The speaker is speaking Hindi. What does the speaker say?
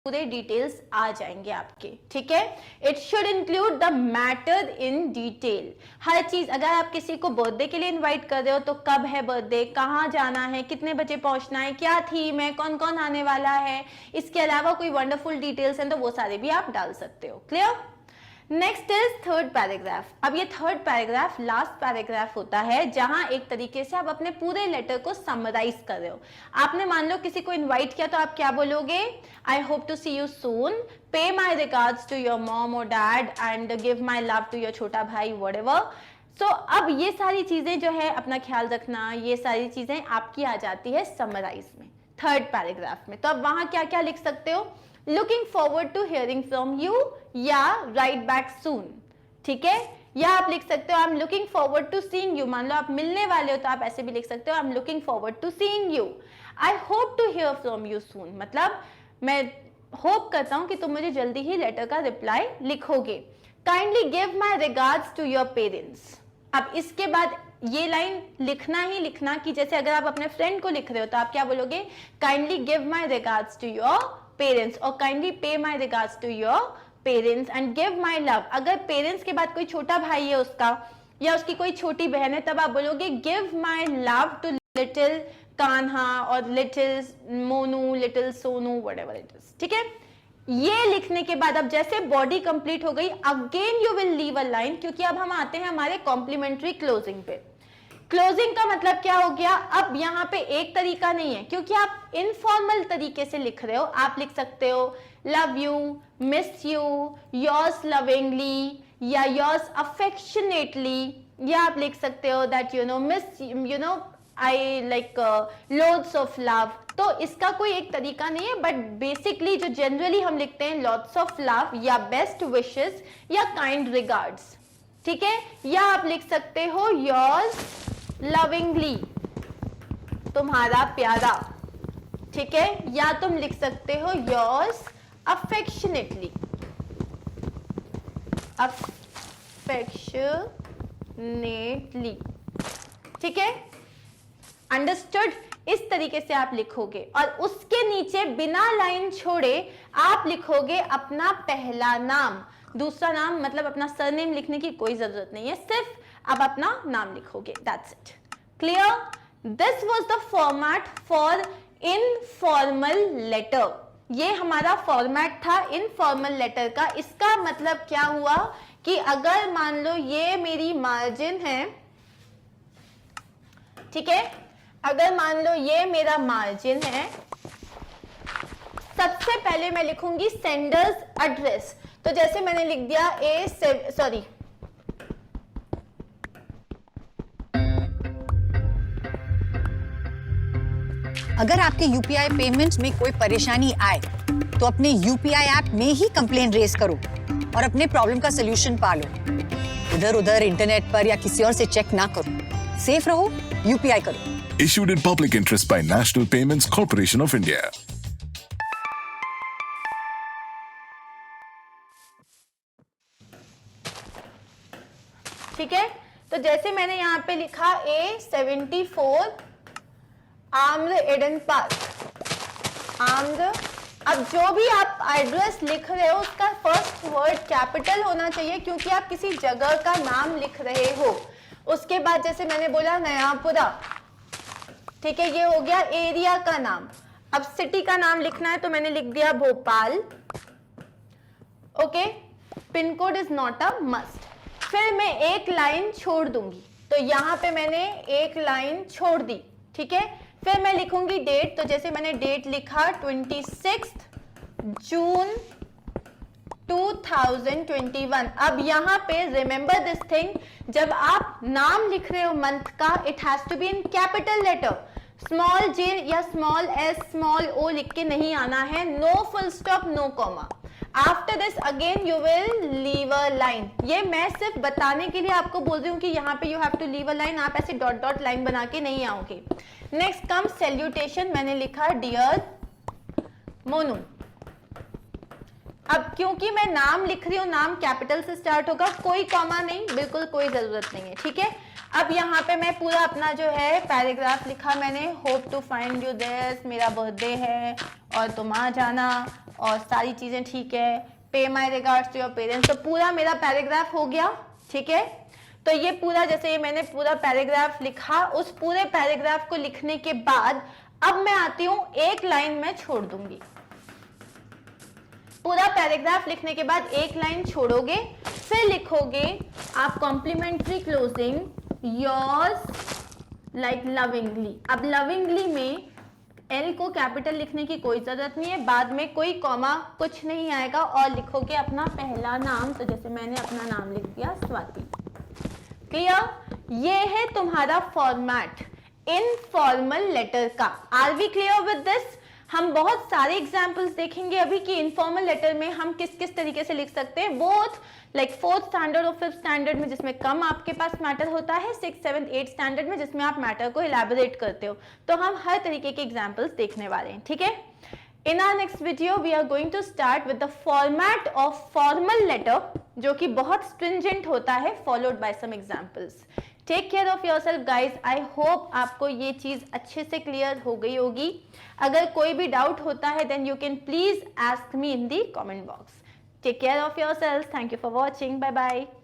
पूरे डिटेल्स आ जाएंगे आपके, ठीक है। It should include the matter in detail, हर चीज। अगर आप किसी को बर्थडे के लिए इनवाइट कर रहे हो तो कब है बर्थडे, कहाँ जाना है, कितने बजे पहुंचना है, क्या थीम है, कौन कौन आने वाला है, इसके अलावा कोई वंडरफुल डिटेल्स हैं तो वो सारे भी आप डाल सकते हो। Clear. Next is third paragraph. अब ये थर्ड पैराग्राफ लास्ट पैराग्राफ होता है जहां एक तरीके से आप अपने पूरे लेटर को समराइज कर रहे हो। आपने मान लो किसी को इनवाइट किया तो आप क्या बोलोगे, I hope to see you soon, pay my regards to your mom और dad and give my love to your छोटा भाई, व्हाटएवर। सो अब ये सारी चीजें जो है अपना ख्याल रखना, ये सारी चीजें आपकी आ जाती है समराइज में थर्ड पैराग्राफ में। तो अब वहां क्या क्या लिख सकते हो, looking forward to hearing from you या राइट बैक सून, ठीक है। या आप लिख सकते हो I am looking forward to seeing you, मान लो आप मिलने वाले हो तो आप ऐसे भी लिख सकते हो I am looking forward to seeing you. I hope to hear from you soon, मतलब मैं होप करता हूं कि तुम मुझे जल्दी ही लेटर का रिप्लाई लिखोगे। Kindly give my regards to your parents. अब इसके बाद ये लाइन लिखना ही लिखना कि जैसे अगर आप अपने फ्रेंड को लिख रहे हो तो आप क्या बोलोगे, kindly give my regards to your parents और kindly pay my regards to your parents and give my love. अगर पेरेंट्स के बाद कोई छोटा भाई है उसका या उसकी कोई छोटी बहन है तब आप बोलोगे give my love to little Kanha और little Monu, little Sonu, whatever it is, ठीक है। ये लिखने के बाद अब जैसे बॉडी कंप्लीट हो गई, again you will leave a line, क्योंकि अब हम आते हैं हमारे कॉम्प्लीमेंट्री क्लोजिंग पे। क्लोजिंग का मतलब क्या हो गया, अब यहाँ पे एक तरीका नहीं है क्योंकि आप इनफॉर्मल तरीके से लिख रहे हो। आप लिख सकते हो love you, miss you, yours lovingly या योर्स अफेक्शनेटली, या आप लिख सकते हो that you know miss you know I like loads of love. तो इसका कोई एक तरीका नहीं है, बट बेसिकली जो जनरली हम लिखते हैं लॉट्स ऑफ लव या बेस्ट विशेस या काइंड रिगार्ड्स, ठीक है। या आप लिख सकते हो योर्स लविंगली, तुम्हारा प्यारा, ठीक है। या तुम लिख सकते हो योर्स अफेक्शनेटली, अफेक्शनेटली, ठीक है। अंडरस्टूड। इस तरीके से आप लिखोगे और उसके नीचे बिना लाइन छोड़े आप लिखोगे अपना पहला नाम, दूसरा नाम मतलब अपना सरनेम लिखने की कोई जरूरत नहीं है, सिर्फ आप अपना नाम लिखोगे, that's it. Clear. This was the format for informal letter. ये हमारा फॉर्मेट था इनफॉर्मल लेटर का। इसका मतलब क्या हुआ कि अगर मान लो ये मेरी मार्जिन है, ठीक है, अगर मान लो ये मेरा मार्जिन है, सबसे पहले मैं लिखूंगी सेंडर्स एड्रेस। तो जैसे मैंने लिख दिया अगर आपके यूपीआई पेमेंट्स में कोई परेशानी आए तो अपने यूपीआई ऐप में ही कंप्लेन रेज करो और अपने प्रॉब्लम का सलूशन पालो। इधर उधर इंटरनेट पर या किसी और से चेक ना करो। सेफ रहो, यूपीआई करो। Issued in public interest by National Payments Corporation of India. ठीक है। तो जैसे मैंने यहाँ पे लिखा A74 आम्र एडन पार्क, आम्र। अब जो भी आप एड्रेस लिख रहे हो उसका फर्स्ट वर्ड कैपिटल होना चाहिए क्योंकि आप किसी जगह का नाम लिख रहे हो। उसके बाद जैसे मैंने बोला नयापुरा, ठीक है, ये हो गया एरिया का नाम। अब सिटी का नाम लिखना है तो मैंने लिख दिया Bhopal, okay. Pin code is not a must. फिर मैं एक लाइन छोड़ दूंगी, तो यहां पे मैंने एक लाइन छोड़ दी, ठीक है। फिर मैं लिखूंगी डेट, तो जैसे मैंने डेट लिखा 26 जून 2021। अब यहाँ पे रिमेंबर दिस थिंग, जब आप नाम लिख रहे हो मंथ का, it has to be in capital letter. Small J या स्मॉल एस स्मॉल ओ लिख के नहीं आना है। No full stop, no comma. After this again you will leave a line. ये मैं सिर्फ बताने के लिए आपको बोल रही हूँ कि यहाँ पे you have to leave a line, आप ऐसे डॉट डॉट लाइन बना के नहीं आओगे। नेक्स्ट कम सैल्यूटेशन, मैंने लिखा डियर मोनू। अब क्योंकि मैं नाम लिख रही हूँ, नाम कैपिटल से स्टार्ट होगा, कोई कॉमा नहीं, बिल्कुल कोई जरूरत नहीं है, ठीक है। अब यहाँ पे मैं पूरा अपना जो है पैराग्राफ लिखा मैंने, hope to find you there, मेरा बर्थडे है और तुम आ जाना, और सारी चीजें ठीक है, pay my regards to your parents, तो पूरा मेरा पैराग्राफ हो गया, ठीक है। तो ये पूरा, जैसे ये मैंने पूरा पैराग्राफ लिखा, उस पूरे पैराग्राफ को लिखने के बाद अब मैं आती हूं, एक लाइन में छोड़ दूंगी। पूरा पैराग्राफ लिखने के बाद एक लाइन छोड़ोगे, फिर लिखोगे आप complimentary closing yours like lovingly. अब लविंगली में एल को कैपिटल लिखने की कोई जरूरत नहीं है, बाद में कोई कॉमा कुछ नहीं आएगा, और लिखोगे अपना पहला नाम, तो जैसे मैंने अपना नाम लिख दिया स्वाति। क्लियर? ये है तुम्हारा फॉर्मेट इनफॉर्मल लेटर का। Are we clear with this? हम बहुत सारे एग्जाम्पल्स देखेंगे अभी कि इनफॉर्मल लेटर में हम किस किस तरीके से लिख सकते हैं, बोथ लाइक 4th स्टैंडर्ड और 5th स्टैंडर्ड में जिसमें कम आपके पास मैटर होता है, 6th 7th 8th स्टैंडर्ड में जिसमें आप मैटर को इलैबोरेट करते हो। तो हम हर तरीके के एग्जाम्पल्स देखने वाले हैं, ठीक है। In our next video, we are going to start with the format of formal letter, जो कि बहुत stringent होता है, followed by some examples. Take care of yourself, guys. I hope आपको ये चीज अच्छे से clear हो गई होगी। अगर कोई भी doubt होता है, then you can please ask me in the comment box. Take care of yourselves. Thank you for watching. Bye bye.